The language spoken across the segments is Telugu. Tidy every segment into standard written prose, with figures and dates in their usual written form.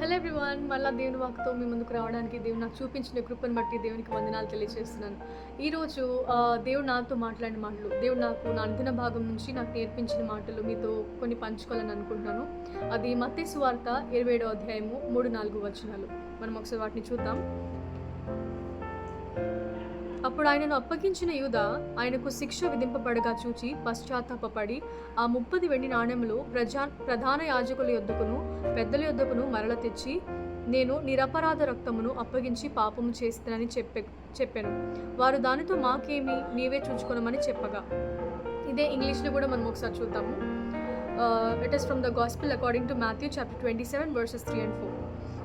హలో ఎవ్రీవన్, మళ్ళీ దేవుని వాక్కుతో మీ ముందుకు రావడానికి దేవుడు నాకు చూపించిన కృపను బట్టి దేవునికి వందనాలు తెలియజేస్తున్నాను. ఈరోజు దేవుడు నాతో మాట్లాడిన మాటలు, దేవుడు నాకు నా అనుదిన భాగం నుంచి నాకు నేర్పించిన మాటలు మీతో కొన్ని పంచుకోవాలని అనుకుంటున్నాను. అది మత్తయి సువార్త 27వ అధ్యాయము 3-4 వచనాలు. మనం ఒకసారి వాటిని చూద్దాం. అప్పుడు ఆయనను అప్పగించిన యూదా ఆయనకు శిక్ష విధింపబడగా చూచి పశ్చాత్తాపపడి ఆ 30 వెండి నాణెములు ప్రధాన యాజకుల యొద్దకును పెద్దల యొద్దకును మరల తెచ్చి, నేను నిరపరాధ రక్తమును అప్పగించి పాపము చేస్తానని చెప్పాను. వారు దానితో మాకేమి, నీవే చూచుకొనమని చెప్పగా. ఇదే ఇంగ్లీష్లో కూడా మనం ఒకసారి చూద్దాము. It is from the gospel according to Matthew chapter 27 verses 3 and 4.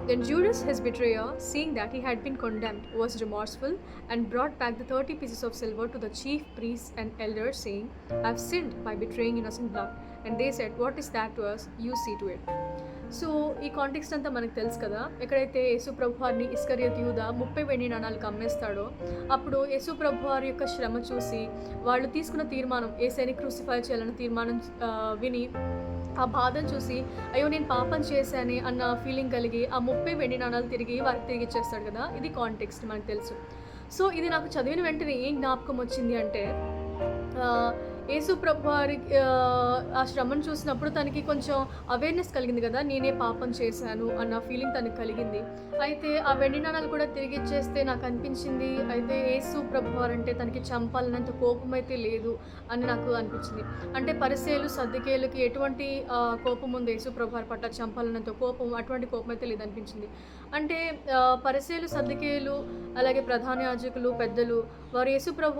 Then Judas, his betrayer, seeing that he had been condemned, was remorseful and brought back the 30 pieces of silver to the chief priests and elders, saying, I have sinned by betraying innocent blood. And they said, What is that to us? You see to it. So ఈ కాంటెక్స్ట్ అంతా మనకు తెలుసు కదా. ఎక్కడైతే యేసు ప్రభువారిని ఇస్కరియోతు యూదా 30 వెండి నాణాలకు అమ్మేస్తాడో, అప్పుడు యేసు ప్రభువారి యొక్క శ్రమ చూసి వాళ్ళు తీసుకున్న తీర్మానం, యేసుని క్రూసిఫై చేయాలన్న తీర్మానం విని ఆ బాధను చూసి, అయ్యో నేను పాపం చేశానే అన్న ఫీలింగ్ కలిగి ఆ 30 వెండి నాణాలు వారికి తిరిగి ఇచ్చేస్తాడు కదా. ఇది కాంటెక్స్ట్ మనకు తెలుసు. సో ఇది నాకు చదివిన వెంటనే ఏం జ్ఞాపకం వచ్చింది అంటే, యేసు ప్రభువారి ఆ శ్రమను చూసినప్పుడు తనకి కొంచెం అవేర్నెస్ కలిగింది కదా, నేనే పాపం చేశాను అన్న ఫీలింగ్ తనకు కలిగింది. అయితే ఆ వెండి నాణాలు కూడా తిరిగి ఇచ్చేస్తే నాకు అనిపించింది, అయితే యేసు ప్రభువారు అంటే తనకి చంపాలన్నంత కోపం అయితే లేదు అని నాకు అనిపించింది. అంటే పరిసయ్యులు సద్దుకేయులకి ఎటువంటి కోపం ఉంది యేసు ప్రభువారి పట్ల, చంపాలన్నంత కోపం, అటువంటి కోపం అయితే లేదనిపించింది. అంటే పరిసయ్యులు సద్దుకేయులు అలాగే ప్రధాన యాజకులు పెద్దలు వారు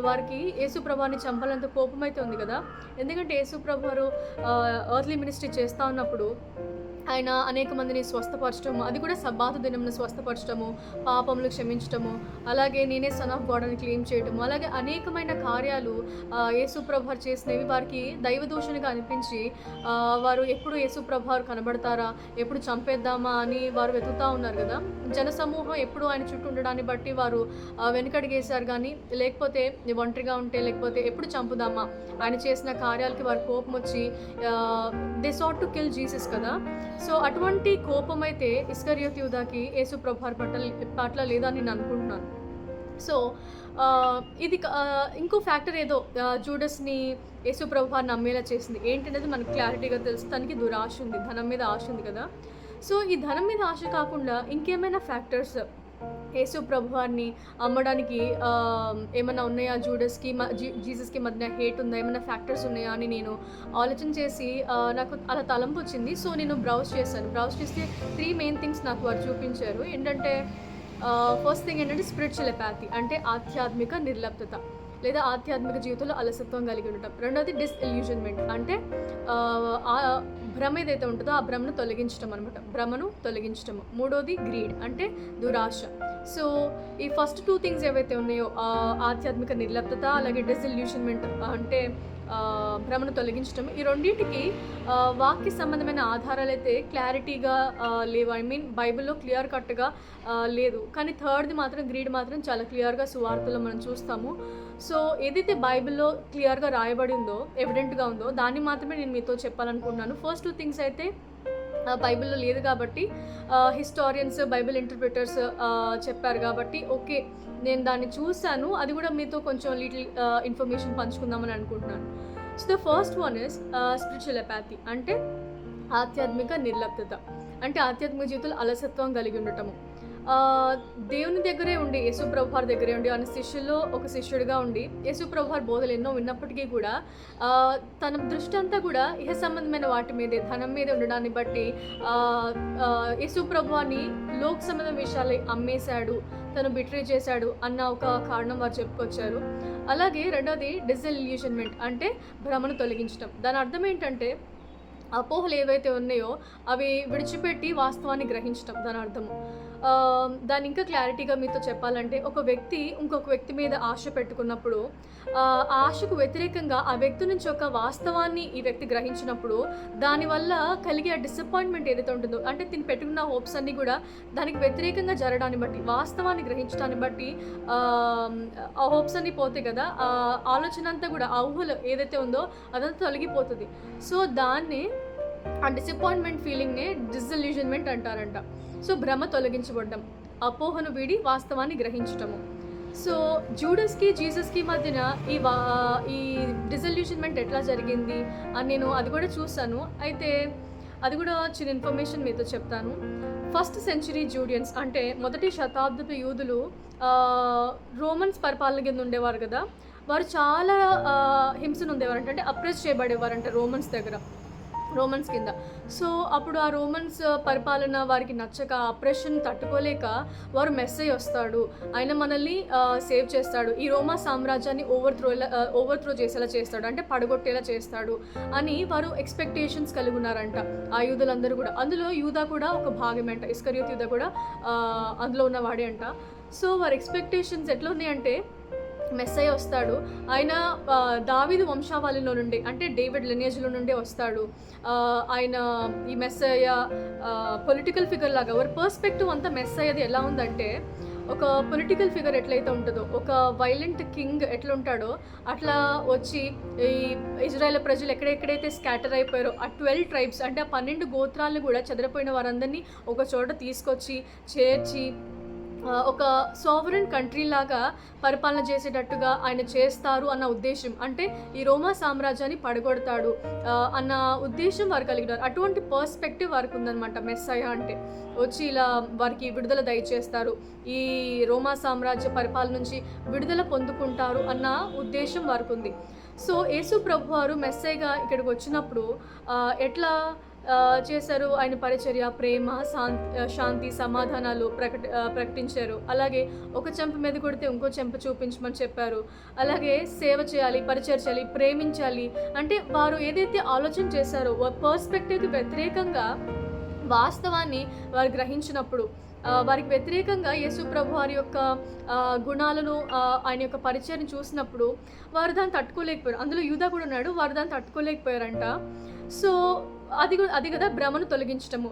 వారికి యేసు ప్రభువారిని చంపాలన్నంత కోపం అయితే ఉంది కదా. ఎందుకంటే యేసు ప్రభువారు ఎర్త్లీ మినిస్ట్రీ చేస్తూ ఉన్నప్పుడు ఆయన అనేక మందిని స్వస్థపరచడము, అది కూడా సబ్బాతు దినమున స్వస్థపరచడము, పాపములు క్షమించడము, అలాగే నేనే సన్ ఆఫ్ గాడ్ అని క్లెయిమ్ చేయడము, అలాగే అనేకమైన కార్యాలు యేసు ప్రభువారు చేసినవి వారికి దైవదూషణగా అనిపించి వారు ఎప్పుడు యేసు ప్రభువారు కనబడతారా, ఎప్పుడు చంపేద్దామా అని వారు వెతుకుతూ ఉన్నారు కదా. జనసమూహం ఎప్పుడు ఆయన చుట్టూ ఉండడాన్ని బట్టి వారు వెనుకడిగేశారు. కానీ లేకపోతే ఒంటరిగా ఉంటే, లేకపోతే ఎప్పుడు చంపుదామా, ఆయన చేసిన కార్యాలకి వారి కోపం వచ్చి they sat to kill Jesus కదా. సో అటువంటి కోపం అయితే ఇస్కరియోతు యూదాకి యేసు ప్రభువారి పట్ల లేదని నేను అనుకుంటున్నాను. సో ఇది ఇంకో ఫ్యాక్టర్ ఏదో జూడస్ని యేసు ప్రభువారిని నమ్మేలా చేసింది ఏంటనేది మనకు క్లారిటీగా తెలుసు. తనకి దురాశ ఉంది, ధనం మీద ఆశ ఉంది కదా. సో ఈ ధనం మీద ఆశ కాకుండా ఇంకేమైనా ఫ్యాక్టర్స్ యేసు ప్రభువారిని అమ్మడానికి ఏమైనా ఉన్నాయా, జీసస్కి మధ్య హేట్ ఉందా, ఏమైనా ఫ్యాక్టర్స్ ఉన్నాయా అని నేను ఆలోచన చేసి నాకు అలా తలంపు వచ్చింది. సో నేను బ్రౌజ్ చేస్తే 3 మెయిన్ థింగ్స్ నాకు వారు చూపించారు. ఏంటంటే ఫస్ట్ థింగ్ ఏంటంటే స్పిరిచువల్ ఎపాథీ, అంటే ఆధ్యాత్మిక నిర్లిప్తత లేదా ఆధ్యాత్మిక జీవితంలో అలసత్వం కలిగి ఉండటం. రెండోది డిస్ఇల్యూజన్మెంట్, అంటే భ్రమ ఏదైతే ఉంటుందో ఆ భ్రమను తొలగించడం. మూడోది గ్రీడ్, అంటే దురాశ. సో ఈ ఫస్ట్ 2 థింగ్స్ ఏవైతే ఉన్నాయో, ఆధ్యాత్మిక నిర్లిప్తత అలాగే డిస్ఇల్యూషన్మెంట్ అంటే భ్రమను తొలగించడం, ఈ రెండింటికి వాక్య సంబంధమైన ఆధారాలు అయితే క్లారిటీగా లేవు. బైబిల్లో క్లియర్ కట్గా లేదు. కానీ థర్డ్ది మాత్రం, గ్రీడ్ మాత్రం చాలా క్లియర్గా సువార్తలో మనం చూస్తాము. సో ఏదైతే బైబిల్లో క్లియర్గా రాయబడి ఉందో, ఎవిడెంట్గా ఉందో, దాన్ని మాత్రమే నేను మీతో చెప్పాలనుకుంటున్నాను. ఫస్ట్ 2 థింగ్స్ అయితే బైబిల్లో లేదు కాబట్టి హిస్టారియన్స్, బైబిల్ ఇంటర్ప్రిటర్స్ చెప్పారు కాబట్టి ఓకే, నేను దాన్ని చూశాను, అది కూడా మీతో కొంచెం లిటిల్ ఇన్ఫర్మేషన్ పంచుకుందామని అనుకుంటున్నాను. So the first one is spiritual apathy, అంటే ఆధ్యాత్మిక నిర్లిప్తత, అంటే ఆధ్యాత్మిక జీవితంలో అలసత్వం కలిగి ఉండటము. దేవుని దగ్గరే ఉండి, యేసు ప్రభువారి దగ్గరే ఉండి, ఆయన శిష్యుల్లో ఒక శిష్యుడిగా ఉండి యేసు ప్రభువారి బోధలు ఎన్నో విన్నప్పటికీ కూడా తన దృష్టి అంతా కూడా ఇహ సంబంధమైన వాటి మీదే, ధనం మీద ఉండడాన్ని బట్టి యేసు ప్రభువారిని లోక సంబంధం విషయాలు అమ్మేశాడు, తను బిట్రే చేశాడు అన్న ఒక కారణం వారు చెప్పుకొచ్చారు. అలాగే రెండోది డిస్ఇల్యూషన్మెంట్, అంటే భ్రమను తొలగించడం. దాని అర్థం ఏంటంటే అపోహలు ఏవైతే ఉన్నాయో అవి విడిచిపెట్టి వాస్తవాన్ని గ్రహించడం దాని అర్థము. దాన్ని ఇంకా క్లారిటీగా మీతో చెప్పాలంటే, ఒక వ్యక్తి ఇంకొక వ్యక్తి మీద ఆశ పెట్టుకున్నప్పుడు ఆ ఆశకు వ్యతిరేకంగా ఆ వ్యక్తి నుంచి ఒక వాస్తవాన్ని ఈ వ్యక్తి గ్రహించినప్పుడు దానివల్ల కలిగే ఆ డిసప్పాయింట్మెంట్ ఏదైతే ఉంటుందో, అంటే తిని పెట్టుకున్న హోప్స్ అన్నీ కూడా దానికి వ్యతిరేకంగా జరగడాన్ని బట్టి, వాస్తవాన్ని గ్రహించడాన్ని బట్టి ఆ హోప్స్ అన్నీ పోతాయి కదా, ఆలోచన అంతా కూడా, ఆ ఊహలు ఏదైతే ఉందో అదంతా తొలగిపోతుంది. సో దాన్ని ఆ డిసప్పాయింట్మెంట్ ఫీలింగ్నే డిసల్యూజన్మెంట్ అంటారంట. సో భ్రమ తొలగించబడ్డం, అపోహను వీడి వాస్తవాన్ని గ్రహించటము. సో జూడస్కి జీసస్కి మధ్యన ఈ డిసల్యూషన్మెంట్ ఎట్లా జరిగింది అని నేను అది కూడా చూసాను. అయితే అది కూడా చిన్న ఇన్ఫర్మేషన్ మీతో చెప్తాను. 1st century జూడియన్స్ అంటే 1వ శతాబ్దపు యూదులు రోమన్స్ పరిపాలన కింద ఉండేవారు కదా. వారు చాలా హింసను ఉండేవారంట, అంటే అప్రెస్ చేయబడేవారంట రోమన్స్ కింద. సో అప్పుడు ఆ రోమన్స్ పరిపాలన వారికి నచ్చక, అప్రెషన్ తట్టుకోలేక వారు మెస్సయ్య వస్తాడు, ఆయన మనల్ని సేవ్ చేస్తాడు, ఈ రోమా సామ్రాజ్యాన్ని ఓవర్త్రో చేసేలా చేస్తాడు, అంటే పడగొట్టేలా చేస్తాడు అని వారు ఎక్స్పెక్టేషన్స్ కలిగి ఉన్నారంట ఆ యూదులందరూ కూడా. అందులో యూదా కూడా ఒక భాగమేంట, ఇస్కరియోతు యూదా కూడా అందులో ఉన్నవాడే అంట. సో వారి ఎక్స్పెక్టేషన్స్ ఎట్లా ఉన్నాయంటే మెస్సయ్య వస్తాడు, ఆయన దావీదు వంశావళిలో నుండి, అంటే డేవిడ్ లినియేజ్లో నుండి వస్తాడు, ఆయన ఈ మెస్సయ్య పొలిటికల్ ఫిగర్ లాగా. వారి పర్స్పెక్టివ్ అంతా మెస్సయ్యది ఎలా ఉందంటే, ఒక పొలిటికల్ ఫిగర్ ఎట్లయితే ఉంటుందో, ఒక వైలెంట్ కింగ్ ఎట్లా ఉంటాడో అట్లా వచ్చి ఈ ఇజ్రాయెల్ ప్రజలు ఎక్కడెక్కడైతే స్కాటర్ అయిపోయారో ఆ 12 ట్రైబ్స్, అంటే ఆ 12 గోత్రాలను కూడా చెదరిపోయిన వారందరినీ ఒక చోట తీసుకొచ్చి చేర్చి ఒక సావరెన్ కంట్రీ లాగా పరిపాలన చేసేటట్టుగా ఆయన చేస్తారు అన్న ఉద్దేశం, అంటే ఈ రోమా సామ్రాజ్యాన్ని పడగొడతాడు అన్న ఉద్దేశం వారు కలిగినారు. అటువంటి పర్స్పెక్టివ్ వారికి ఉందన్నమాట. మెస్సయ్య అంటే వచ్చి ఇలా వారికి విడుదల దయచేస్తారు, ఈ రోమా సామ్రాజ్య పరిపాలన నుంచి విడుదల పొందుకుంటారు అన్న ఉద్దేశం వారికి ఉంది. సో యేసు ప్రభు వారు మెస్సయ్యగా ఇక్కడికి వచ్చినప్పుడు ఎట్లా చేశారు? ఆయన పరిచర్య, ప్రేమ, శాంతి, సమాధానాలు ప్రకటించారు. అలాగే ఒక చెంప మీద కొడితే ఇంకో చెంప చూపించమని చెప్పారు. అలాగే సేవ చేయాలి, పరిచర్య చేయాలి, ప్రేమించాలి. అంటే వారు ఏదైతే ఆలోచన చేశారో పర్స్పెక్టివ్కి వ్యతిరేకంగా వాస్తవాన్ని వారు గ్రహించినప్పుడు, వారికి వ్యతిరేకంగా యేసు ప్రభు వారి యొక్క గుణాలను, ఆయన యొక్క పరిచయాన్ని చూసినప్పుడు వారు దాన్ని తట్టుకోలేకపోయారు. అందులో యూదా కూడా ఉన్నాడు, వారు దాన్ని తట్టుకోలేకపోయారంట. సో అది కదా భ్రమను తొలగించటము,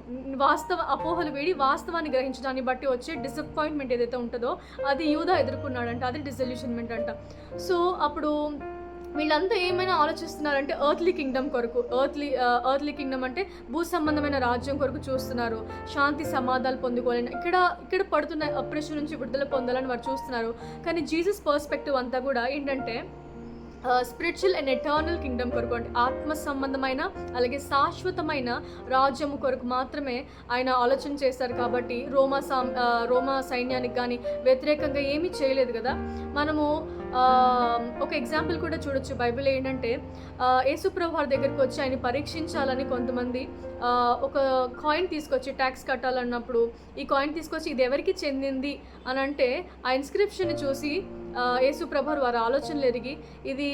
అపోహలు వేడి వాస్తవాన్ని గ్రహించడాన్ని బట్టి వచ్చే డిసప్పాయింట్మెంట్ ఏదైతే ఉంటుందో అది యూదా ఎదుర్కొన్నాడంట, అది డిసల్యూషన్మెంట్ అంట. సో అప్పుడు వీళ్ళంతా ఏమైనా ఆలోచిస్తున్నారంటే ఎర్త్లీ కింగ్డమ్ కొరకు, ఎర్త్లీ కింగ్డమ్ అంటే భూ సంబంధమైన రాజ్యం కొరకు చూస్తున్నారు, శాంతి సమాధానాలు పొందుకోవాలని, ఇక్కడ పడుతున్న అప్రెషన్ నుంచి విడుదల పొందాలని వారు చూస్తున్నారు. కానీ జీసస్ పర్స్పెక్టివ్ అంతా కూడా ఏంటంటే స్పిరిచువల్ అండ్ ఎటర్నల్ కింగ్డమ్ కొరకు, అంటే ఆత్మ సంబంధమైన అలాగే శాశ్వతమైన రాజ్యము కొరకు మాత్రమే ఆయన ఆలోచన చేశారు. కాబట్టి రోమా సైన్యానికి కానీ వ్యతిరేకంగా ఏమీ చేయలేదు కదా. మనము ఒక ఎగ్జాంపుల్ కూడా చూడొచ్చు. బైబిల్ ఏంటంటే యేసు ప్రభు వారి దగ్గరికి వచ్చి ఆయన పరీక్షించాలని కొంతమంది ఒక కాయిన్ తీసుకొచ్చి ట్యాక్స్ కట్టాలన్నప్పుడు ఈ కాయిన్ తీసుకొచ్చి ఇది ఎవరికి చెందింది అని అంటే ఆ ఇన్స్క్రిప్షన్ని చూసి యేసు ప్రభు వారి ఆలోచనలు ఎరిగి ఇది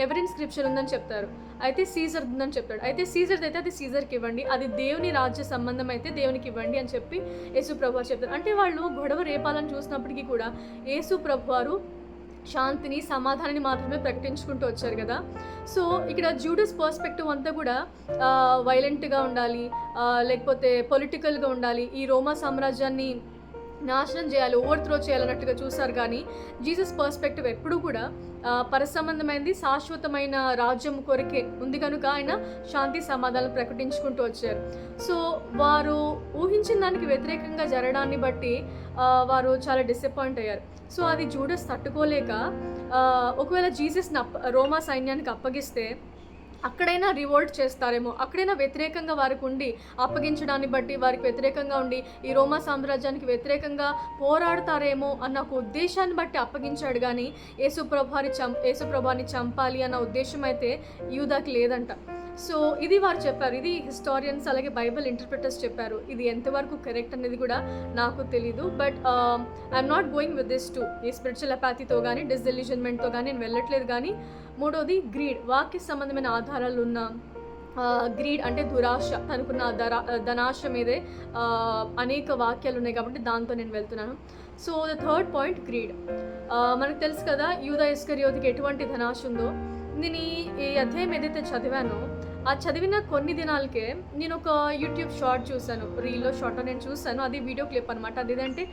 ఎవరి ఇన్స్క్రిప్షన్ ఉందని చెప్తారు. అయితే సీజర్ ఉందని చెప్తాడు. అయితే సీజర్ది అయితే అది సీజర్కి ఇవ్వండి, అది దేవుని రాజ్య సంబంధం అయితే దేవునికి ఇవ్వండి అని చెప్పి యేసు ప్రభు వారు చెప్తారు. అంటే వాళ్ళు గొడవ రేపాలని చూసినప్పటికీ కూడా యేసు ప్రభు వారు శాంతిని, సమాధానాన్ని మాత్రమే ప్రకటించుకుంటూ వచ్చారు కదా. సో ఇక్కడ జూడస్ పర్స్పెక్టివ్ అంతా కూడా వైలెంట్గా ఉండాలి, లేకపోతే పొలిటికల్గా ఉండాలి, ఈ రోమా సామ్రాజ్యాన్ని నాశనం చేయాలి, ఓవర్త్రో చేయాలన్నట్టుగా చూసారు. కానీ జీసస్ పర్స్పెక్టివ్ ఎప్పుడూ కూడా పరసంబంధమైనది, శాశ్వతమైన రాజ్యం కొరకే ఉంది కనుక ఆయన శాంతి సమాధానం ప్రకటించుకుంటూ వచ్చారు. సో వారు ఊహించిన దానికి వ్యతిరేకంగా జరగడాన్ని బట్టి వారు చాలా డిసప్పాయింట్ అయ్యారు. సో అది జూడస్ తట్టుకోలేక ఒకవేళ జీసస్ని రోమా సైన్యానికి అప్పగిస్తే అక్కడైనా రివోల్ట్ చేస్తారేమో, అక్కడైనా వ్యతిరేకంగా వారికి ఉండి అప్పగించడాన్ని బట్టి వారికి వ్యతిరేకంగా ఉండి ఈ రోమా సామ్రాజ్యానికి వ్యతిరేకంగా పోరాడతారేమో అన్న ఒక ఉద్దేశాన్ని బట్టి అప్పగించాడు. కానీ యేసు ప్రభుని చంపాలి అన్న ఉద్దేశం అయితే యూదాకి లేదంట. సో ఇది వారు చెప్పారు, ఇది హిస్టారియన్స్ అలాగే బైబిల్ ఇంటర్ప్రిటర్స్ చెప్పారు. ఇది ఎంతవరకు కరెక్ట్ అనేది కూడా నాకు తెలీదు. But I'm not going with this to ఈ స్పిరిచువల్ అపాథీతో కానీ డిసల్యూషన్మెంట్తో కానీ నేను వెళ్ళట్లేదు. కానీ మూడోది గ్రీడ్, వాక్య సంబంధమైన ఆధారాలు ఉన్న గ్రీడ్ అంటే దురాశ, తనకున్న ధనాశ మీదే అనేక వాక్యాలు ఉన్నాయి కాబట్టి దాంతో నేను వెళ్తున్నాను. So the third point greed. మనకు తెలుసు కదా యూదా ఇస్కరియోతికి ఎటువంటి ధనాశ ఉందో. నేను ఈ అధ్యాయం ఏదైతే చదివానో ఆ చదివిన కొన్ని దినాలకే నేను ఒక యూట్యూబ్ షార్ట్ చూశాను, రీల్లో షార్ట్ నేను చూశాను, అది వీడియో క్లిప్ అనమాట. అదేంటంటే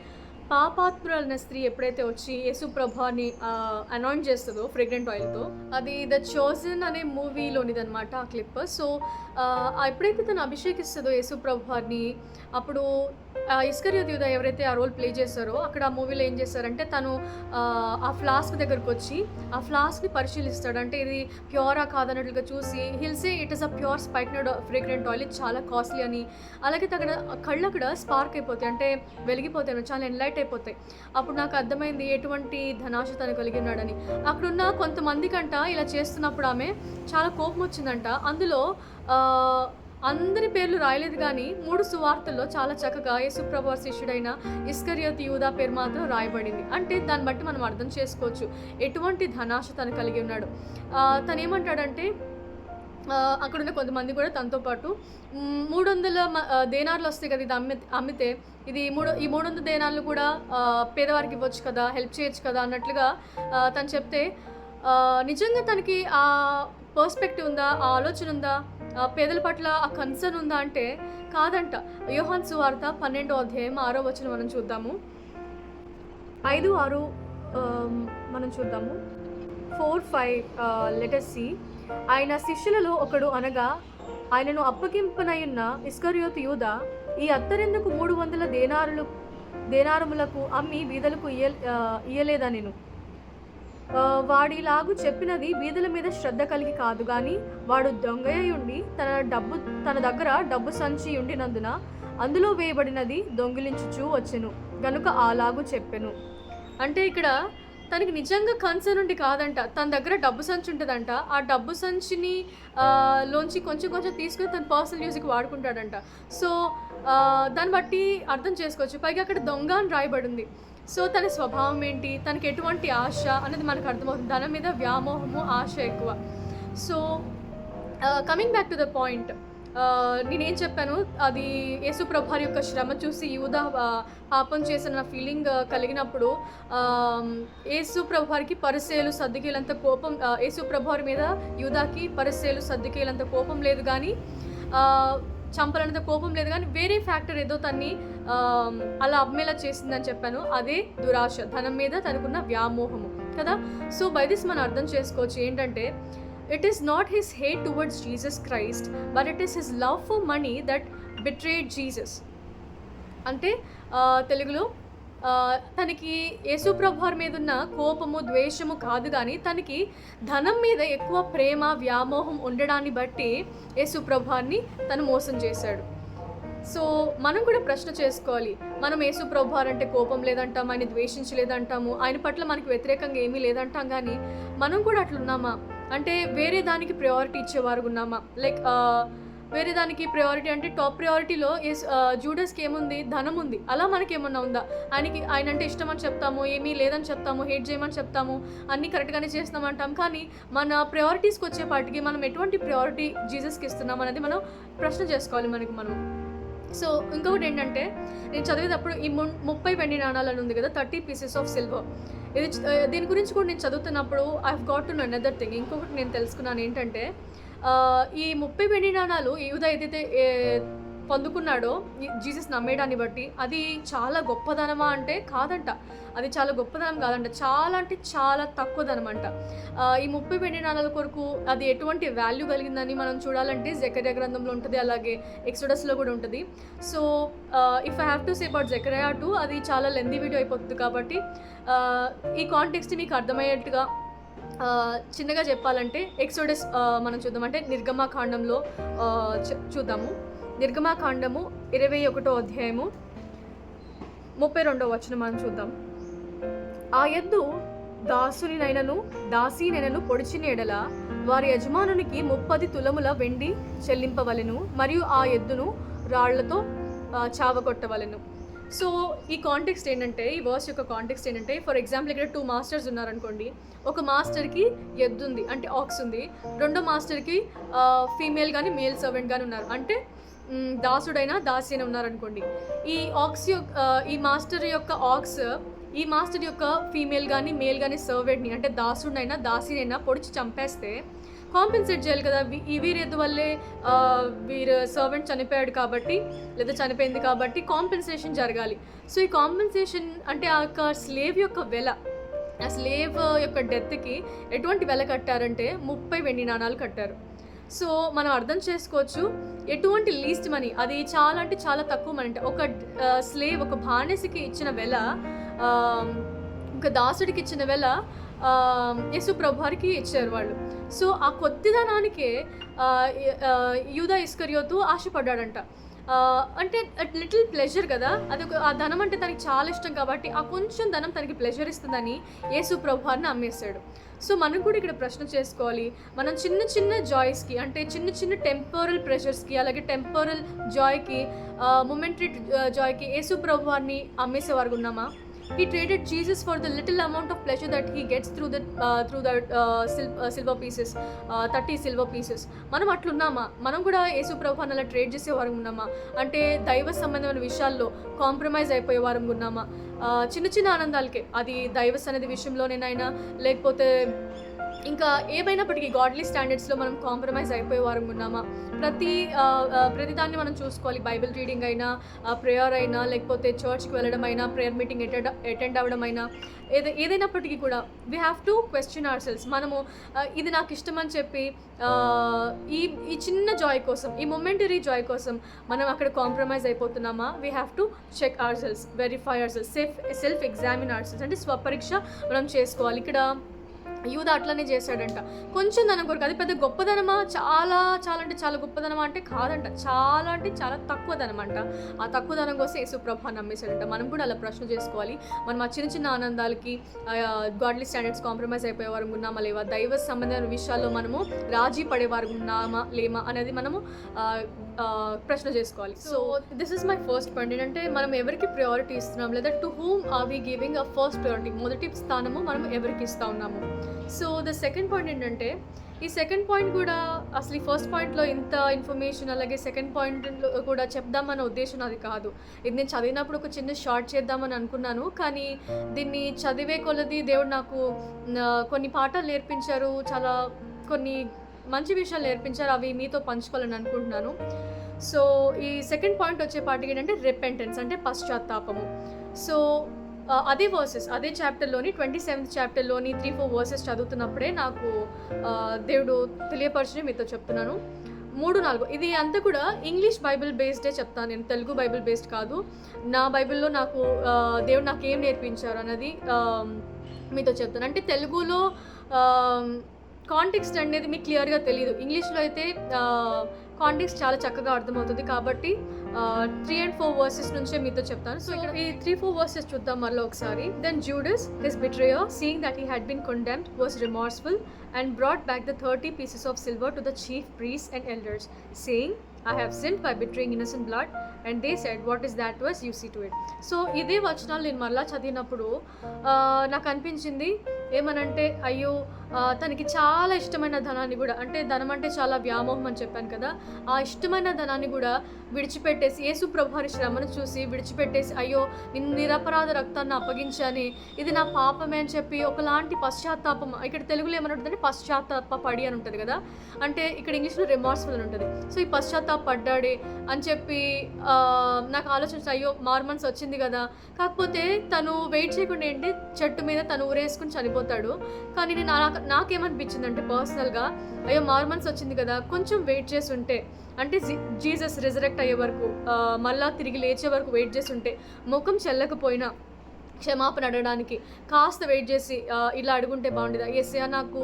పాపాత్మురాలైన స్త్రీ ఎప్పుడైతే వచ్చి యేసు ప్రభుని అనాయింట్ చేస్తుందో ఫ్రేగ్రెంట్ ఆయిల్తో, అది ద చోజన్ అనే మూవీలోనిదనమాట ఆ క్లిప్. సో ఎప్పుడైతే తను అభిషేకిస్తుందో యేసు ప్రభుని, అప్పుడు ఇస్కరియోతు యూదా ఎవరైతే ఆ రోల్ ప్లే చేస్తారో అక్కడ ఆ మూవీలో ఏం చేస్తారంటే తను ఆ ఫ్లాస్క్ దగ్గరకు వచ్చి ఆ ఫ్లాస్క్ని పరిశీలిస్తాడు. అంటే ఇది ప్యూరా కాదన్నట్లుగా చూసి హిల్సే it is a pure spikenard fragrant oil, ఇది చాలా కాస్ట్లీ అని. అలాగే అక్కడ కళ్ళు అక్కడ స్పార్క్ అయిపోతాయి, అంటే వెలిగిపోతాయి, చాలా ఎన్లైట్ అయిపోతాయి. అప్పుడు నాకు అర్థమైంది ఎటువంటి ధనాశ తను కలిగి ఉన్నాడని. అక్కడున్న కొంతమందికంట ఇలా చేస్తున్నప్పుడు ఆమె చాలా కోపం వచ్చిందంట. అందులో అందరి పేర్లు రాయలేదు, కానీ 3 సువార్తల్లో చాలా చక్కగా యేసుప్రభు శిష్యుడైన ఇస్కరియోతు యూదా పేరు మాత్రం రాయబడింది. అంటే దాన్ని బట్టి మనం అర్థం చేసుకోవచ్చు ఎటువంటి ధనాశ తను కలిగి ఉన్నాడు. తను ఏమంటాడంటే అక్కడున్న కొంతమంది కూడా తనతో పాటు 300 దేనార్లు వస్తాయి కదా, ఇది అమ్మితే ఇది ఈ 300 దేనార్లు కూడా పేదవారికి ఇవ్వచ్చు కదా, హెల్ప్ చేయొచ్చు కదా అన్నట్లుగా తను చెప్తే, నిజంగా తనకి ఆ పర్స్పెక్టివ్ ఉందా, ఆ ఆలోచన ఉందా, పేదల పట్ల ఆ కన్సర్న్ ఉందా అంటే కాదంట. యోహాను సువార్త 12వ అధ్యాయం 6వ వచనం మనం చూద్దాము. 5, 6 మనం చూద్దాము. 4, 5 లెటర్ సి. ఆయన శిష్యులలో ఒకడు అనగా ఆయనను అప్పగింపనయున్న ఇస్కరియోతు యూదా, ఈ అత్తరెందుకు 300 దేనారములకు అమ్మి బీదలకు ఇయ్యలేదా నేను? వాడిలాగు చెప్పినది బీదల మీద శ్రద్ధ కలిగి కాదు, కానీ వాడు దొంగయుండి తన దగ్గర డబ్బు సంచి ఉండినందున అందులో వేయబడినది దొంగిలించుచూ వచ్చెను గనుక అలాగు చెప్పెను. అంటే ఇక్కడ తనకి నిజంగా కన్సర్న్ ఉండి కాదంట, తన దగ్గర డబ్బు సంచి ఉంటుందంట. ఆ డబ్బు సంచిని లోంచి కొంచెం తీసుకొని తన పర్సనల్ యూజ్కి వాడుకుంటాడంట. సో దాన్ని బట్టి అర్థం చేసుకోవచ్చు. పైగా అక్కడ దొంగ అని రాయబడింది. సో తన స్వభావం ఏంటి, తనకి ఎటువంటి ఆశ అనేది మనకు అర్థమవుతుంది. ధనం మీద వ్యామోహము, ఆశ ఎక్కువ. So coming back to the point, నేనేం చెప్పాను, అది యేసుప్రభు యొక్క శ్రమ చూసి యూదా పాపం చేసిన ఫీలింగ్ కలిగినప్పుడు యేసుప్రభుకి పరిసేలు సద్దుకేలంత కోపం, యేసుప్రభు మీద యూదాకి పరిసేలు సద్దుకేలంత కోపం లేదు, కానీ చంపాలన్నంత కోపం లేదు, కానీ వేరే ఫ్యాక్టర్ ఏదో తన్ని అలా అమ్మేలా చేసిందని చెప్పాను. అదే దురాశ, ధనం మీద తనకున్న వ్యామోహము కదా. సో బై దిస్ మనం అర్థం చేసుకోవచ్చు ఏంటంటే, it is not his hate towards Jesus Christ, but it is his love for money that betrayed Jesus. అంటే తెలుగులో తనకి యేసుప్రభు మీద ఉన్న కోపము, ద్వేషము కాదు, కానీ తనకి ధనం మీద ఎక్కువ ప్రేమ, వ్యామోహం ఉండడాన్ని బట్టి యేసుప్రభుని తను మోసం చేశాడు. సో మనం కూడా ప్రశ్న చేసుకోవాలి, మనం యేసుప్రభు అంటే కోపం లేదంటాం, ఆయన ద్వేషించలేదంటాము, ఆయన పట్ల మనకి వ్యతిరేకంగా ఏమీ లేదంటాం, కానీ మనం కూడా అట్లున్నామా? అంటే వేరే దానికి ప్రయారిటీ ఇచ్చేవారు ఉన్నామా? లైక్ వేరే దానికి ప్రయారిటీ అంటే టాప్ ప్రయారిటీలో జూడస్కి ఏముంది? ధనం ఉంది. అలా మనకేమన్నా ఉందా? ఆయన అంటే ఇష్టం అని చెప్తాము, ఏమీ లేదని చెప్తాము, హేట్ చేయమని చెప్తాము, అన్నీ కరెక్ట్గానే చేస్తున్నామంటాం, కానీ మన ప్రయారిటీస్కి వచ్చేపాటికి మనం ఎటువంటి ప్రయారిటీ జీసస్కి ఇస్తున్నాం అనేది మనం ప్రశ్న చేసుకోవాలి మనం. సో ఇంకొకటి ఏంటంటే, నేను చదివేటప్పుడు ఈ 30 వెండి నాణాలను ఉంది కదా, 30 pieces of silver, దీని గురించి కూడా నేను చదువుతున్నప్పుడు I have got to know another thing. ఇంకొకటి నేను తెలుసుకున్నాను ఏంటంటే, ఈ 30 వెండి నాణాలు యూదా ఏదైతే పొందుకున్నాడో జీసస్ నమ్మేయడాన్ని బట్టి, అది చాలా గొప్పదనమా అంటే కాదంట. అది చాలా గొప్పదనం కాదంట, చాలా అంటే చాలా తక్కువ ధనం అంట. ఈ 30 వెండి నాణాల కొరకు అది ఎటువంటి వాల్యూ కలిగిందని మనం చూడాలంటే జకర్యా గ్రంథంలో ఉంటుంది, అలాగే ఎక్సోడస్లో కూడా ఉంటుంది. So if I have to say about Zechariah 2, అది చాలా లెందీ వీడియో అయిపోతుంది, కాబట్టి ఈ కాంటెక్స్ట్ మీకు అర్థమయ్యేట్టుగా చిన్నగా చెప్పాలంటే ఎక్సోడస్ మనం చూద్దాం. అంటే నిర్గమాకాండంలో చూద్దాము. నిర్గమాకాండము 21వ అధ్యాయము 32వ వచనం మనం చూద్దాం. ఆ ఎద్దు దాసునినైనను దాసీనైనను పొడిచిన ఎడల వారి యజమానునికి 30 తులముల వెండి చెల్లింపవలెను, మరియు ఆ ఎద్దును రాళ్లతో చావగొట్టవలెను. సో ఈ కాంటెక్స్ట్ ఏంటంటే, ఈ వర్స్ యొక్క కాంటెక్స్ట్ ఏంటంటే, ఫర్ ఎగ్జాంపుల్ ఇక్కడ 2 మాస్టర్స్ ఉన్నారనుకోండి. ఒక మాస్టర్కి ఎద్దు ఉంది, అంటే ఆక్స్ ఉంది. రెండో మాస్టర్కి ఫీమేల్ కానీ మేల్ సర్వెంట్ కానీ ఉన్నారు, అంటే దాసుడైనా దాసి అయినా ఉన్నారనుకోండి. ఈ మాస్టర్ యొక్క ఆక్స్ ఈ మాస్టర్ యొక్క ఫీమేల్ కానీ మేల్ కానీ సర్వెంట్ని, అంటే దాసుడైనా దాసినైనా పొడిచి చంపేస్తే కాంపెన్సేట్ చేయాలి కదా. ఈ వీరి వల్లే వీరు సర్వెంట్ చనిపోయాడు కాబట్టి, లేదా చనిపోయింది కాబట్టి కాంపెన్సేషన్ జరగాలి. సో ఈ కాంపెన్సేషన్ అంటే ఆ యొక్క స్లేవ్ యొక్క వెల, ఆ స్లేవ్ యొక్క డెత్కి ఎటువంటి వెల కట్టారంటే 30 వెండి నాణాలు కట్టారు. సో మనం అర్థం చేసుకోవచ్చు ఎటువంటి లీస్ట్ మనీ, అది చాలా అంటే చాలా తక్కువ మనీ. అంటే ఒక స్లేవ్, ఒక బానిసకి ఇచ్చిన వెల, ఒక దాసుడికి ఇచ్చిన వెల యేసు ప్రభువారికి ఇచ్చారు వాళ్ళు. సో ఆ కొద్దిదనానికే యూదా ఇస్కరియోతు ఆశపడ్డాడంట. అంటే లిటిల్ ప్లెజర్ కదా, అది ఆ ధనం అంటే తనకి చాలా ఇష్టం కాబట్టి ఆ కొంచెం ధనం తనకి ప్లెజర్ ఇస్తుందని యేసు ప్రభువారిని అమ్మేశాడు. సో మనం కూడా ఇక్కడ ప్రశ్న చేసుకోవాలి, మనం చిన్న చిన్న జాయ్స్కి, అంటే చిన్న చిన్న టెంపరల్ ప్రెషర్స్కి, అలాగే టెంపరల్ జాయ్కి, మొమెంటరీ జాయ్కి యేసు ప్రభువారిని అమ్మేసేవారు ఉన్నామా? He traded Jesus for the little amount of pleasure that he gets through the silver pieces, 30 silver pieces. మనం అట్లున్నామా? మనం కూడా యేసు ప్రభువుని అలా ట్రేడ్ చేసేవారు ఉన్నామా? అంటే దైవ సంబంధమైన విషయాల్లో కాంప్రమైజ్ అయిపోయేవారు ఉన్నామా? చిన్న చిన్న ఆనందాలకే, అది దైవ సన్నిధి విషయంలోనేనైనా లేకపోతే ఇంకా ఏమైనప్పటికీ గాడ్లీ స్టాండర్డ్స్లో మనం కాంప్రమైజ్ అయిపోయేవారు ఉన్నామా? ప్రతిదాన్ని మనం చూసుకోవాలి. బైబిల్ రీడింగ్ అయినా, ప్రేయర్ అయినా, లేకపోతే చర్చ్కి వెళ్ళడం అయినా, ప్రేయర్ మీటింగ్ అటెండ్ అవ్వడం అయినా, ఏదైనప్పటికీ కూడా we have to question our selves. మనము ఇది నాకు ఇష్టం అని చెప్పి ఈ చిన్న జాయ్ కోసం, ఈ మొమెంటరీ జాయ్ కోసం మనం అక్కడ కాంప్రమైజ్ అయిపోతున్నామా? We have to check ourselves, verify ourselves, self examine ourselves. అంటే స్వపరీక్ష మనం చేసుకోవాలి. ఇక్కడ యూదా అట్లనే చేశాడంట. కొంచెం ధనం కొరకు, అది పెద్ద గొప్పదనమా? చాలా చాలా అంటే చాలా గొప్పదనమా అంటే కాదంట, చాలా అంటే చాలా తక్కువ ధనం అంట. ఆ తక్కువ ధనం కోసం యేసు ప్రభువుని నమ్మేశాడంట. మనం కూడా అలా ప్రశ్న చేసుకోవాలి. మనం ఆ చిన్న చిన్న ఆనందాలకి గాడ్లీ స్టాండర్డ్స్ కాంప్రమైజ్ అయిపోయేవారు ఉన్నామా లేవా? దైవ సంబంధమైన విషయాల్లో మనము రాజీ పడేవారు ఉన్నామా లేమా అనేది మనము ప్రశ్న చేసుకోవాలి. So this is my first point. ఏంటంటే మనం ఎవరికి ప్రయారిటీ ఇస్తున్నాం, లేదా to whom are we giving a first priority, మొదటి స్థానము మనం ఎవరికి ఇస్తూ ఉన్నాము. సో ద సెకండ్ పాయింట్ ఏంటంటే, ఈ సెకండ్ పాయింట్ కూడా అసలు ఈ ఫస్ట్ పాయింట్లో ఇంత ఇన్ఫర్మేషన్, అలాగే సెకండ్ పాయింట్లో కూడా చెప్దామన్న ఉద్దేశం అది కాదు. ఇది నేను చదివినప్పుడు ఒక చిన్న షార్ట్ చేద్దామని అనుకున్నాను, కానీ దీన్ని చదివే కొలది దేవుడు నాకు కొన్ని పాఠాలు నేర్పించారు, చాలా కొన్ని మంచి విషయాలు నేర్పించారు. అవి మీతో పంచుకోవాలని అనుకుంటున్నాను. సో ఈ సెకండ్ పాయింట్ వచ్చేపాటికి ఏంటంటే రెపెంటెన్స్, అంటే పశ్చాత్తాపము. సో అదే వర్సెస్, అదే చాప్టర్లోని 27th చాప్టర్లోని 3-4 వర్సెస్ చదువుతున్నప్పుడే నాకు దేవుడు తెలియపరిచి మీతో చెప్తున్నాను. 3-4 ఇది అంతా కూడా ఇంగ్లీష్ బైబిల్ బేస్డే చెప్తాను నేను, తెలుగు బైబిల్ బేస్డ్ కాదు. నా బైబిల్లో నాకు దేవుడు నాకు ఏం నేర్పించారు అన్నది మీతో చెప్తాను. అంటే తెలుగులో కాంటెక్స్ట్ అనేది మీకు క్లియర్గా తెలియదు, ఇంగ్లీష్లో అయితే కాంటెక్స్ట్ చాలా చక్కగా అర్థమవుతుంది. కాబట్టి 3 and 4 వర్సెస్ నుంచే మీతో చెప్తాను. సో ఇక్కడ ఈ 3-4 వర్సెస్ చూద్దాం మళ్ళీ ఒకసారి. Then Judas, his betrayer, seeing that he had been condemned, was remorseful and brought back the 30 pieces of silver to the chief priests and elders, saying, I have sinned by betraying innocent blood. And they said, what is that to us? You see to it. So ఇదే వచనాలు నేను మళ్ళీ చదివినప్పుడు నాకు అనిపించింది ఏమనంటే, అయ్యో తనకి చాలా ఇష్టమైన ధనాన్ని కూడా, అంటే ధనం అంటే చాలా వ్యామోహం అని చెప్పాను కదా, ఆ ఇష్టమైన ధనాన్ని కూడా విడిచిపెట్టేసి, యేసు ప్రభువారి శ్రమను చూసి విడిచిపెట్టేసి, అయ్యో నిన్ను నిరపరాధ రక్తాన్ని అప్పగించాని, ఇది నా పాపమే అని చెప్పి ఒకలాంటి పశ్చాత్తాపం, ఇక్కడ తెలుగులో ఏమనుంటుందంటే పశ్చాత్తాపడి అని ఉంటుంది కదా, అంటే ఇక్కడ ఇంగ్లీష్లో రిమార్స్ఫుల్ అని ఉంటుంది. సో ఈ పశ్చాత్తాపడ్డాడే అని చెప్పి నాకు ఆలోచన, అయ్యో మార్మన్స్ వచ్చింది కదా, కాకపోతే తను వెయిట్ చేయకుండా ఏంటి చెట్టు మీద తను ఊరేసుకుని చనిపోతాడు. కానీ నాకేమనిపించిందంటే పర్సనల్గా, అయ్యో మార్మన్స్ వచ్చింది కదా, కొంచెం వెయిట్ చేసి ఉంటే, అంటే జీసస్ రిజరెక్ట్ అయ్యే వరకు, మళ్ళా తిరిగి లేచే వరకు వెయిట్ చేసి ఉంటే, ముఖం చెల్లకపోయినా క్షమాపణ అడగడానికి కాస్త వెయిట్ చేసి ఇలా అడుగుంటే బాగుండేదా? యేసయ్యా నాకు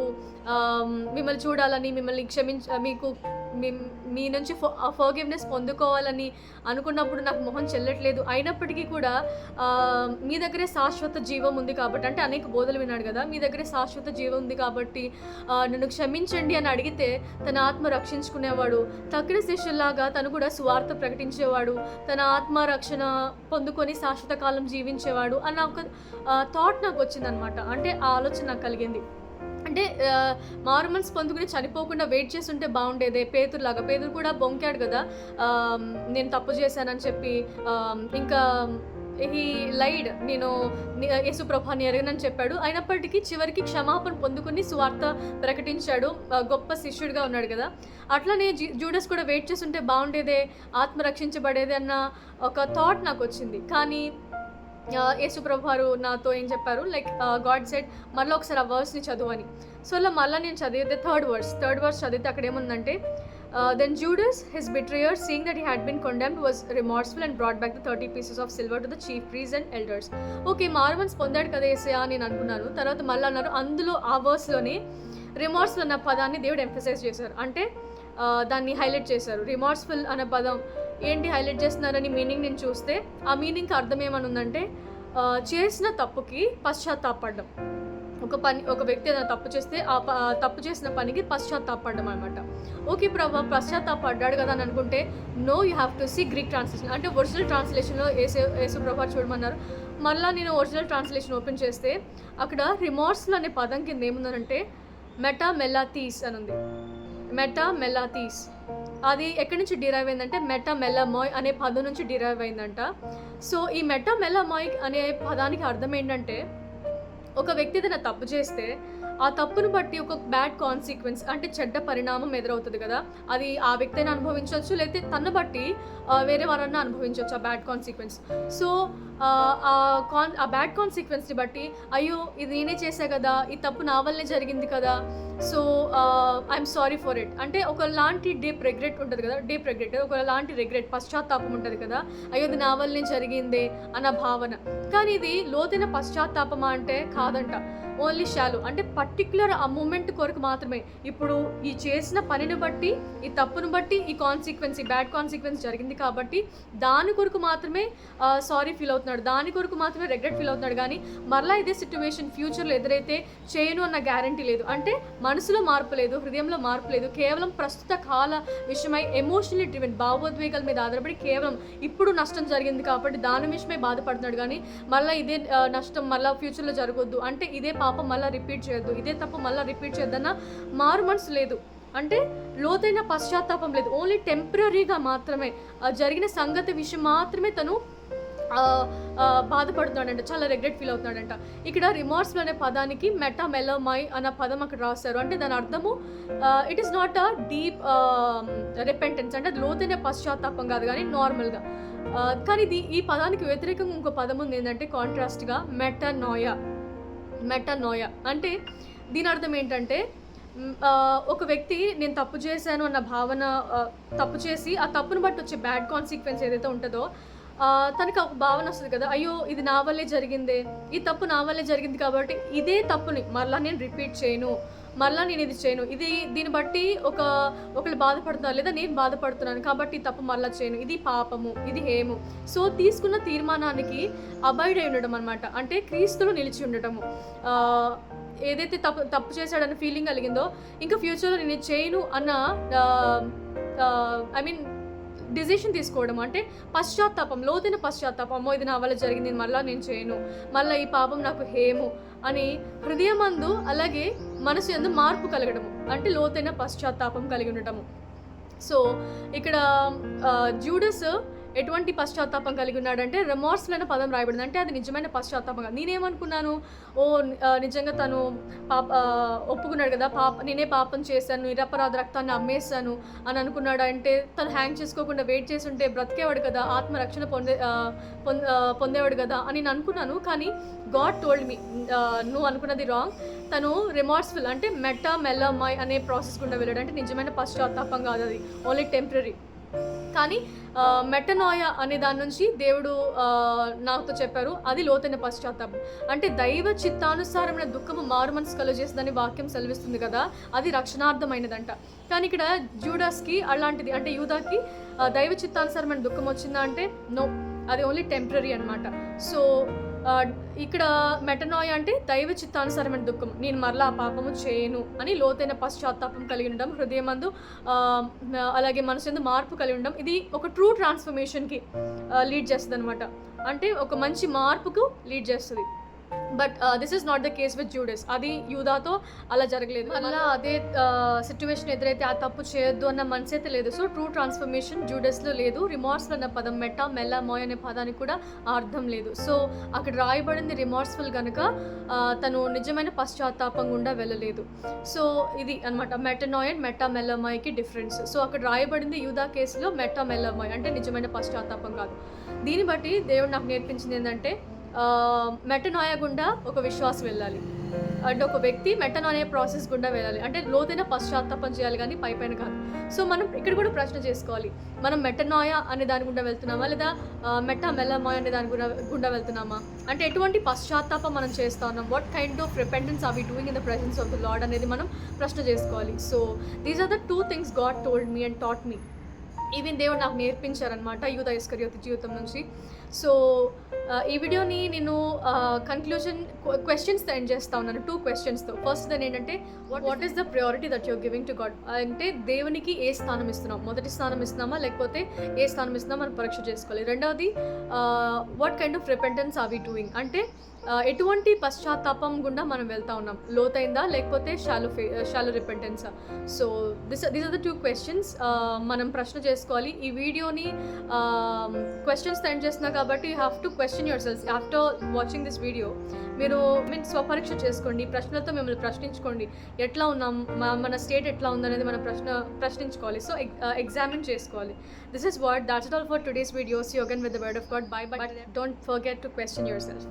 మిమ్మల్ని చూడాలని, మిమ్మల్ని మీకు మీ నుంచి ఫర్గివ్నెస్ పొందుకోవాలని అనుకున్నప్పుడు నాకు మొహం చెల్లట్లేదు, అయినప్పటికీ కూడా మీ దగ్గరే శాశ్వత జీవం ఉంది కాబట్టి, అంటే అనేక బోధలు విన్నాడు కదా, మీ దగ్గరే శాశ్వత జీవం ఉంది కాబట్టి నన్ను క్షమించండి అని అడిగితే తన ఆత్మ రక్షించుకునేవాడు. తక్కిన శిష్యుల్లాగా తను కూడా సువార్త ప్రకటించేవాడు, తన ఆత్మ రక్షణ పొందుకొని శాశ్వత కాలం జీవించేవాడు అన్న ఒక థాట్ నాకు వచ్చిందనమాట. అంటే ఆ ఆలోచన నాకు కలిగింది. అంటే మారు మనసు పొందుకుని చనిపోకుండా వెయిట్ చేస్తుంటే బాగుండేదే. పేతురులాగా. పేతురు కూడా బొంకాడు కదా! నేను తప్పు చేశానని చెప్పి ఇంకా హీ లైడ్. నేను యేసు ప్రభువుని ఎరగనని చెప్పాడు. అయినప్పటికీ చివరికి క్షమాపణ పొందుకుని సువార్త ప్రకటించాడు. గొప్ప శిష్యుడిగా ఉన్నాడు కదా! అట్లనే జూడస్ కూడా వెయిట్ చేస్తుంటే బాగుండేదే, ఆత్మ రక్షించబడేదే అన్న ఒక థాట్ నాకొచ్చింది. కానీ యేసు ప్రభువారు నాతో ఏం చెప్పారు, లైక్ గాడ్ సెడ్ మళ్ళీ ఒకసారి ఆ వర్స్ని చదువని. సో అలా మళ్ళీ నేను చదివితే థర్డ్ వర్స్ చదివితే అక్కడ ఏముందంటే, then Judas, his betrayer, seeing that he had been condemned, was remorseful and brought back the 30 pieces of silver to the chief priests and elders. Okay, మారుమన్స్ పొందాడు కదా యేసయ్య నేను అనుకున్నాను. తర్వాత మళ్ళీ అన్నారు, అందులో ఆ వర్స్లోనే రిమార్స్ఫుల్ అన్న పదాన్ని దేవుడు ఎంఫసైజ్ చేశారు. అంటే దాన్ని హైలైట్ చేశారు. రిమార్స్ఫుల్ అనే పదం ఏంటి హైలైట్ చేస్తున్నారని మీనింగ్ నేను చూస్తే, ఆ మీనింగ్కి అర్థం ఏమని ఉందంటే, చేసిన తప్పుకి పశ్చాత్తాపడడం. ఒక వ్యక్తి ఏదైనా తప్పు చేస్తే ఆ తప్పు చేసిన పనికి పశ్చాత్తాపడడం అనమాట. ఓకే ప్రభా పశ్చాత్తాపడ్డాడు కదా అని అనుకుంటే, no, you have to see Greek translation. అంటే ఒరిజినల్ ట్రాన్స్లేషన్లో యేసు ప్రభా చూడమన్నారు. మళ్ళీ నేను ఒరిజినల్ ట్రాన్స్లేషన్ ఓపెన్ చేస్తే అక్కడ రిమార్స్లు అనే పదం కింద ఏముందనంటే మెటామెలాథీస్ అని ఉంది. మెటామెలాథీస్ అది ఎక్కడి నుంచి డిరైవ్ అయిందంటే మెటామెలమాయ్ అనే పదం నుంచి డిరైవ్ అయిందంట. సో ఈ మెటామెలమాయ్ అనే పదానికి అర్థం ఏంటంటే, ఒక వ్యక్తి ఏదైనా తప్పు చేస్తే ఆ తప్పును బట్టి ఒక బ్యాడ్ కాన్సిక్వెన్స్ అంటే చెడ్డ పరిణామం ఎదురవుతుంది కదా. అది ఆ వ్యక్తి అయినా అనుభవించవచ్చు, లేకపోతే తను బట్టి వేరే వారన్నా అనుభవించవచ్చు ఆ బ్యాడ్ కాన్సిక్వెన్స్. సో ఆ బ్యాడ్ కాన్సిక్వెన్స్ని బట్టి, అయ్యో ఇది నేనే చేశా కదా, ఈ తప్పు నా వల్లే జరిగింది కదా, so I'm sorry for it అంటే ఒకలాంటి డీప్ రిగ్రెట్ ఉంటుంది కదా, ఒకలాంటి రిగ్రెట్ పశ్చాత్తాపం ఉంటుంది కదా, అయ్యో ఇది నా వల్లే జరిగిందే అన్న భావన. కానీ ఇది లోతైన పశ్చాత్తాపమా అంటే కాదంట. ఓన్లీ షాలో అంటే పర్టిక్యులర్ ఆ మూమెంట్ కొరకు మాత్రమే. ఇప్పుడు ఈ చేసిన పనిని బట్టి, ఈ తప్పును బట్టి ఈ బ్యాడ్ కాన్సిక్వెన్స్ జరిగింది కాబట్టి దాని కొరకు మాత్రమే సారీ ఫీల్ అవుతున్నాడు, దాని కొరకు మాత్రమే రిగ్రెట్ ఫీల్ అవుతున్నాడు. కానీ మరలా ఇదే సిచ్యువేషన్ ఫ్యూచర్లో ఎదురైతే చేయను అన్న గ్యారంటీ లేదు. అంటే మనసులో మార్పు లేదు, హృదయంలో మార్పు లేదు, కేవలం ప్రస్తుత కాల విషయమై ఎమోషనల్లీ డ్రివెన్, భావోద్వేగాల మీద ఆధారపడి కేవలం ఇప్పుడు నష్టం జరిగింది కాబట్టి దాని విషయమై బాధపడుతున్నాడు. కానీ మళ్ళీ ఇదే నష్టం మళ్ళీ ఫ్యూచర్లో జరగొద్దు, అంటే ఇదే పాపం మళ్ళీ రిపీట్ చేయొద్దు, ఇదే తప్పు మళ్ళీ రిపీట్ చేయొద్దన్న మారు మనసు లేదు. అంటే లోతైన పశ్చాత్తాపం లేదు. ఓన్లీ టెంపరీగా మాత్రమే జరిగిన సంగతి విషయం మాత్రమే తను బాధపడుతున్నాడంట, చాలా రిగ్రెట్ ఫీల్ అవుతున్నాడంట. ఇక్కడ రిమార్స్ఫుల్ అనే పదానికి మెటామెలమాయ్ అన్న పదం అక్కడ రాస్తారు. అంటే దాని అర్థము it is not a deep repentance, అంటే అది లోతైన పశ్చాత్తాపం కాదు కానీ నార్మల్గా. కానీ ఈ పదానికి వ్యతిరేకంగా ఇంకో పదం ఉంది ఏంటంటే కాంట్రాస్ట్గా మెటనోయా. అంటే దీని అర్థం ఏంటంటే, ఒక వ్యక్తి నేను తప్పు చేశాను అన్న భావన, తప్పు చేసి ఆ తప్పును బట్టి వచ్చే బ్యాడ్ కాన్సిక్వెన్స్ ఏదైతే ఉంటుందో తనకి ఒక భావన వస్తుంది కదా, అయ్యో ఇది నా వల్లే జరిగిందే, ఈ తప్పు నా వల్లే జరిగింది కాబట్టి ఇదే తప్పుని మళ్ళీ నేను రిపీట్ చేయను, మళ్ళీ నేను ఇది చేయను, దీన్ని బట్టి ఒకళ్ళు బాధపడుతున్నారు లేదా నేను బాధపడుతున్నాను కాబట్టి ఈ తప్పు మళ్ళీ చేయను, ఇది పాపము, ఇది హేము. సో తీసుకున్న తీర్మానానికి అబాయిడ్ అయి ఉండడం అనమాట. అంటే క్రీస్తులో నిలిచి ఉండటము. ఏదైతే తప్పు చేశాడన్న ఫీలింగ్ కలిగిందో ఇంకా ఫ్యూచర్లో నేను చేయను అన్న డిసిషన్ తీసుకోవడం. అంటే పశ్చాత్తాపం, లోతైన పశ్చాత్తాపం, అమ్మో ఇది నా వల్ల జరిగింది మళ్ళీ నేను చేయను, మళ్ళీ ఈ పాపం నాకు హేము అని హృదయమందు అలాగే మనసు యందు మార్పు కలగడము, అంటే లోతైన పశ్చాత్తాపం కలిగి ఉండటము. సో ఇక్కడ జూడస్ ఎటువంటి పశ్చాత్తాపం కలిగి ఉన్నాడంటే రిమార్స్ఫుల్ అనే పదం రాయబడింది. అంటే అది నిజమైన పశ్చాత్తాపం కాదు. నేనేమనుకున్నాను, నిజంగా తను ఒప్పుకున్నాడు కదా, నేనే పాపం చేశాను, నిరపరాధ రక్తాన్ని అమ్మేశాను అని అనుకున్నాడు. అంటే తను హ్యాంగ్ చేసుకోకుండా వెయిట్ చేసి ఉంటే బ్రతికేవాడు కదా, ఆత్మరక్షణ పొందేవాడు కదా అని నేను అనుకున్నాను. కానీ గాడ్ టోల్డ్ మీ నువ్వు అనుకున్నది రాంగ్. తను రిమార్స్ఫుల్ అంటే మెటామెలమాయ్ అనే ప్రాసెస్ గుండా వెళ్ళాడు. అంటే నిజమైన పశ్చాత్తాపం కాదు, అది ఓన్లీ టెంపరీ. కానీ మెటనోయా అనే దాని నుంచి దేవుడు నాతో చెప్పారు, అది లోతైన పశ్చాత్తాపం. అంటే దైవ చిత్తానుసారమైన దుఃఖము మారు మనసు కలుగజేస్తుందని వాక్యం సెలవిస్తుంది కదా, అది రక్షణార్థమైనదంట. కానీ ఇక్కడ జూడాస్కి అలాంటిది, అంటే యూదాకి దైవ చిత్తానుసారమైన దుఃఖం వచ్చిందా అంటే నో, అది ఓన్లీ టెంపరీ అనమాట. సో ఇక్కడ మెటనోయా అంటే దైవ చిత్తానుసారమైన దుఃఖం, నేను మరలా ఆ పాపము చేయను అని లోతైన పశ్చాత్తాపం కలిగి ఉండడం, హృదయమందు అలాగే మనసు మార్పు కలిగి ఉండడం. ఇది ఒక ట్రూ ట్రాన్స్ఫర్మేషన్కి లీడ్ చేస్తుంది అనమాట. అంటే ఒక మంచి మార్పుకు లీడ్ చేస్తుంది. But this is not the case with Judas. అది యూదాతో అలా జరగలేదు. మళ్ళీ అదే సిచ్యువేషన్ ఎదురైతే ఆ తప్పు చేయొద్దు అన్న మనసు అయితే లేదు. సో ట్రూ ట్రాన్స్ఫర్మేషన్ జూడస్లో లేదు. రిమార్స్ఫుల్ అన్న పదం మెటా మెల్లా మోయ్ అనే పదానికి కూడా ఆ అర్థం లేదు. సో అక్కడ రాయబడింది రిమార్స్ఫుల్ కనుక తను నిజమైన పశ్చాత్తాపం గుండా వెళ్ళలేదు. సో ఇది అనమాట మెటనాయ్ అండ్ మెటా మెల్లమాయ్కి డిఫరెన్స్. సో అక్కడ రాయబడింది యూదా కేసులో మెటా మెల్లమాయ్ అంటే నిజమైన పశ్చాత్తాపం కాదు. దీన్ని బట్టి దేవుడు నాకు నేర్పించింది ఏంటంటే మెటనాయ గుండా ఒక విశ్వాసం వెళ్ళాలి. అంటే ఒక వ్యక్తి మెటనాయ ప్రాసెస్ గుండా వెళ్ళాలి. అంటే లోతైన పశ్చాత్తాపం చేయాలి కానీ పైపైన కాదు. సో మనం ఇక్కడ కూడా ప్రశ్న చేసుకోవాలి, మనం మెటనాయ అనే దాని గుండా వెళ్తున్నామా లేదా మెటా మెల్లమాయ్ అనే దాని గుండా వెళ్తున్నామా? అంటే ఎటువంటి పశ్చాత్తాపం మనం చేస్తా ఉన్నాం, what kind of repentance are we doing in the presence of the Lord అనేది మనం ప్రశ్న చేసుకోవాలి. So these are the 2 things God told me and taught me. Even దేవుడు నాకు నేర్పించారనమాట యూదా ఇస్కరియోతు జీవితం నుంచి. సో ఈ వీడియోని నేను కన్క్లూజన్ క్వశ్చన్స్తో ఎండ్ చేస్తా ఉన్నాను, 2 క్వశ్చన్స్తో. ఫస్ట్ దాని ఏంటంటే what is the priority that your giving to God? అంటే దేవునికి ఏ స్థానం ఇస్తున్నాం, మొదటి స్థానం ఇస్తున్నామా లేకపోతే ఏ స్థానం ఇస్తున్నామా మనం పరీక్ష చేసుకోవాలి. రెండవది what kind of repentance are we doing? అంటే ఎటువంటి పశ్చాత్తాపం గుండా మనం వెళ్తా ఉన్నాం, లోతైందా లేకపోతే షాలో రిపెంటెన్సా? So these are the 2 questions మనం ప్రశ్న చేసుకోవాలి. ఈ వీడియోని క్వశ్చన్స్ ఎండ్ చేస్తున్నా కాబట్టి you have to question yourself after watching this video. మీరు స్వపరీక్ష చేసుకోండి, ప్రశ్నలతో మిమ్మల్ని ప్రశ్నించుకోండి, ఎట్లా ఉన్నాం, మన స్టేట్ ఎట్లా ఉందనేది మనం ప్రశ్నించుకోవాలి. సో ఎగ్జామిన్ చేసుకోవాలి. This is what that's it all for today's video. See you again with the word of God. Bye bye. Don't forget to question your self.